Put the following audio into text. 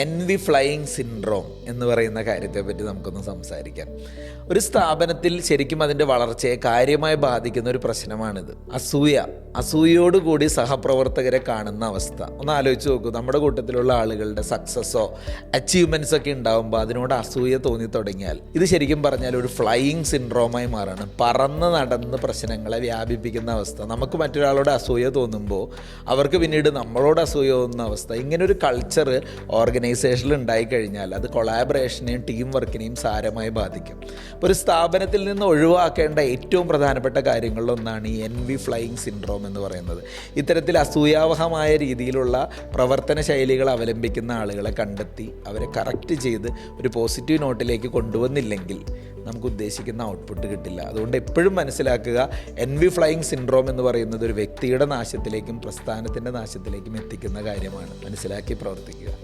എൻവി flying syndrome എന്ന് പറയുന്ന കാര്യത്തെപ്പറ്റി നമുക്കൊന്ന് സംസാരിക്കാം. ഒരു സ്ഥാപനത്തിൽ ശരിക്കും അതിൻ്റെ വളർച്ചയെ കാര്യമായി ബാധിക്കുന്ന ഒരു പ്രശ്നമാണിത്. അസൂയയോടുകൂടി സഹപ്രവർത്തകരെ കാണുന്ന അവസ്ഥ ഒന്ന് ആലോചിച്ച് നോക്കൂ. നമ്മുടെ കൂട്ടത്തിലുള്ള ആളുകളുടെ സക്സസ്സോ അച്ചീവ്മെൻറ്റ്സ് ഒക്കെ ഉണ്ടാകുമ്പോൾ അതിനോട് അസൂയ തോന്നി തുടങ്ങിയാൽ ഇത് ശരിക്കും പറഞ്ഞാൽ ഒരു ഫ്ലൈയിങ് സിൻഡ്രോമായി മാറാണ്. പറന്ന് നടന്ന് പ്രശ്നങ്ങളെ വ്യാപിപ്പിക്കുന്ന അവസ്ഥ. നമുക്ക് മറ്റൊരാളോട് അസൂയ തോന്നുമ്പോൾ അവർക്ക് പിന്നീട് നമ്മളോട് അസൂയ തോന്നുന്ന അവസ്ഥ. ഇങ്ങനൊരു കൾച്ചർ ഓർഗനൈസേഷനിൽ ഉണ്ടായിക്കഴിഞ്ഞാൽ അത് കൊളാബറേഷനെയും ടീം വർക്കിനെയും സാരമായി ബാധിക്കും. ഇപ്പോൾ ഒരു സ്ഥാപനത്തിൽ നിന്ന് ഒഴിവാക്കേണ്ട ഏറ്റവും പ്രധാനപ്പെട്ട കാര്യങ്ങളിലൊന്നാണ് ഈ എൻവി ഫ്ലൈയിങ് സിൻഡ്രോം എന്ന് പറയുന്നത്. ഇത്തരത്തിൽ അസൂയാവഹമായ രീതിയിലുള്ള പ്രവർത്തന ശൈലികൾ അവലംബിക്കുന്ന ആളുകളെ കണ്ടെത്തി അവരെ കറക്റ്റ് ചെയ്ത് ഒരു പോസിറ്റീവ് നോട്ടിലേക്ക് കൊണ്ടുവന്നില്ലെങ്കിൽ നമുക്ക് ഉദ്ദേശിക്കുന്ന ഔട്ട്പുട്ട് കിട്ടില്ല. അതുകൊണ്ട് എപ്പോഴും മനസ്സിലാക്കുക, എൻവി ഫ്ലൈയിങ് സിൻഡ്രോം എന്ന് പറയുന്നത് ഒരു വ്യക്തിയുടെ നാശത്തിലേക്കും പ്രസ്ഥാനത്തിൻ്റെ നാശത്തിലേക്കും എത്തിക്കുന്ന കാര്യമാണ്. മനസ്സിലാക്കി പ്രവർത്തിക്കുക.